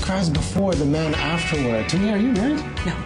friends before, the men afterward. Tamia, are you married? No.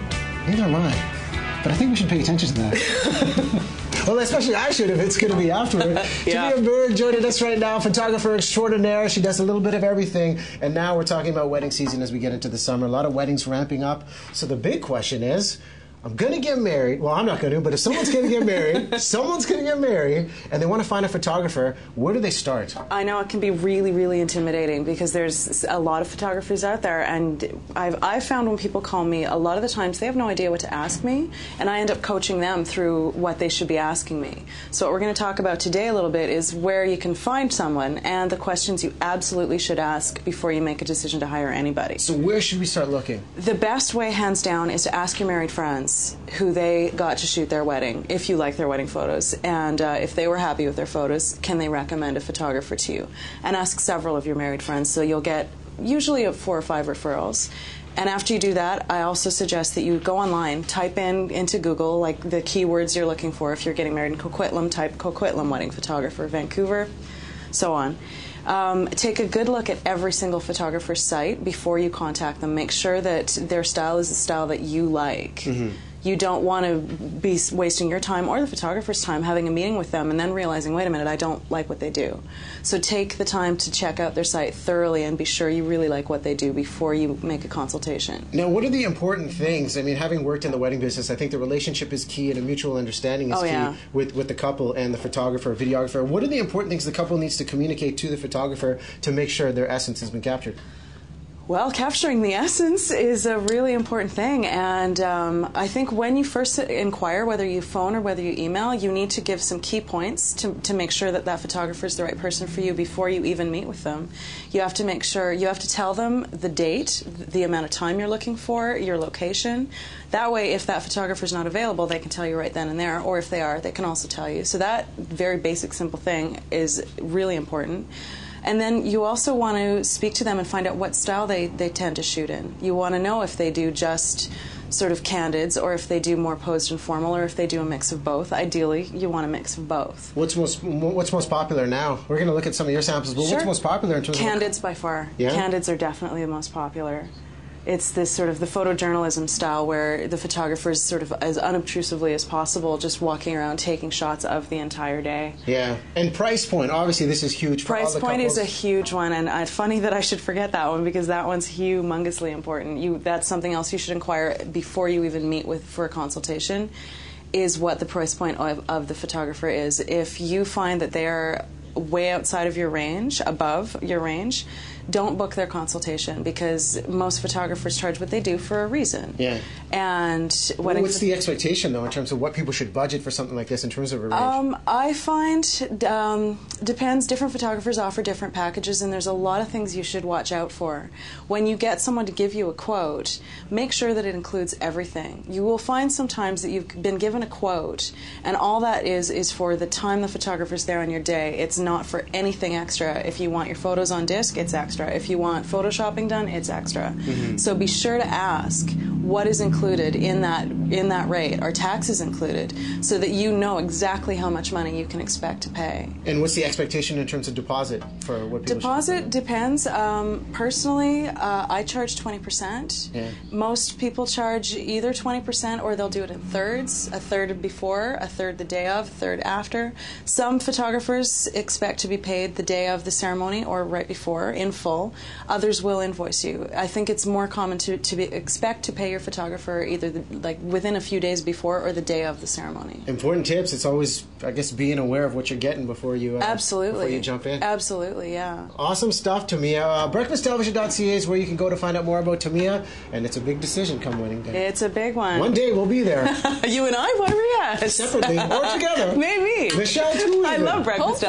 Neither am I. But I think we should pay attention to that. Well, especially I should if it's going to be afterward. Yeah. Tamia Bird joining us right now, photographer extraordinaire. She does a little bit of everything. And now we're talking about wedding season as we get into the summer. A lot of weddings ramping up. So the big question is, I'm going to get married. Well, I'm not going to, but if someone's going to get married, someone's going to get married, and they want to find a photographer, where do they start? I know it can be really, really intimidating because there's a lot of photographers out there, and I've found when people call me, a lot of the times they have no idea what to ask me, and I end up coaching them through what they should be asking me. So what we're going to talk about today a little bit is where you can find someone and the questions you absolutely should ask before you make a decision to hire anybody. So where should we start looking? The best way, hands down, is to ask your married friends who they got to shoot their wedding, if you like their wedding photos, and if they were happy with their photos, can they recommend a photographer to you? And ask several of your married friends, so you'll get usually 4 or 5 referrals. And after you do that, I also suggest that you go online, type into Google like the keywords you're looking for. If you're getting married in Coquitlam, type Coquitlam wedding photographer, Vancouver, so on. Take a good look at every single photographer's site before you contact them. Make sure that their style is the style that you like. Mm-hmm. You don't want to be wasting your time or the photographer's time having a meeting with them and then realizing, wait a minute, I don't like what they do. So take the time to check out their site thoroughly and be sure you really like what they do before you make a consultation. Now, what are the important things? I mean, having worked in the wedding business, I think the relationship is key and a mutual understanding is key with the couple and the photographer, videographer. What are the important things the couple needs to communicate to the photographer to make sure their essence has been captured? Well, capturing the essence is a really important thing, and I think when you first inquire, whether you phone or whether you email, you need to give some key points to make sure that that photographer is the right person for you before you even meet with them. You have to make sure, you have to tell them the date, the amount of time you're looking for, your location. That way, if that photographer is not available, they can tell you right then and there, or if they are, they can also tell you. So that very basic, simple thing is really important. And then you also want to speak to them and find out what style they tend to shoot in. You want to know if they do just sort of candids or if they do more posed and formal or if they do a mix of both. Ideally, you want a mix of both. What's most popular now? We're going to look at some of your samples, but what's most popular in terms of... Candids by far. Yeah? Candids are definitely the most popular. It's this sort of the photojournalism style where the photographer is sort of as unobtrusively as possible just walking around taking shots of the entire day. Yeah. And price point, obviously this is huge for all the couples. Price point is a huge one, and it's funny that I should forget that one because that one's humongously important. That's something else you should inquire before you even meet for a consultation, is what the price point of the photographer is. If you find that they are way outside of your range, above your range, don't book their consultation because most photographers charge what they do for a reason. Yeah. And what's the expectation though in terms of what people should budget for something like this in terms of a range? I find depends. Different photographers offer different packages, and there's a lot of things you should watch out for. When you get someone to give you a quote, make sure that it includes everything. You will find sometimes that you've been given a quote, and all that is for the time the photographer's there on your day. It's not for anything extra. If you want your photos on disc, it's extra. If you want photoshopping done, it's extra. Mm-hmm. So be sure to ask what is included in that rate. Are taxes included? So that you know exactly how much money you can expect to pay. And what's the expectation in terms of deposit for what people Deposit depends. Personally, I charge 20%. Yeah. Most people charge either 20% or they'll do it in thirds, a third before, a third the day of, a third after. Some photographers expect to be paid the day of the ceremony or right before in full. Others will invoice you. I think it's more common to expect to pay your photographer either within a few days before or the day of the ceremony. Important tips. It's always, I guess, being aware of what you're getting before you before you jump in. Absolutely, yeah. Awesome stuff, Tamia. BreakfastTelevision.ca is where you can go to find out more about Tamia, and it's a big decision come wedding day. It's a big one. One day we'll be there. You and I? Why are we at? Separately or together. Maybe. Michelle, too. I love breakfast.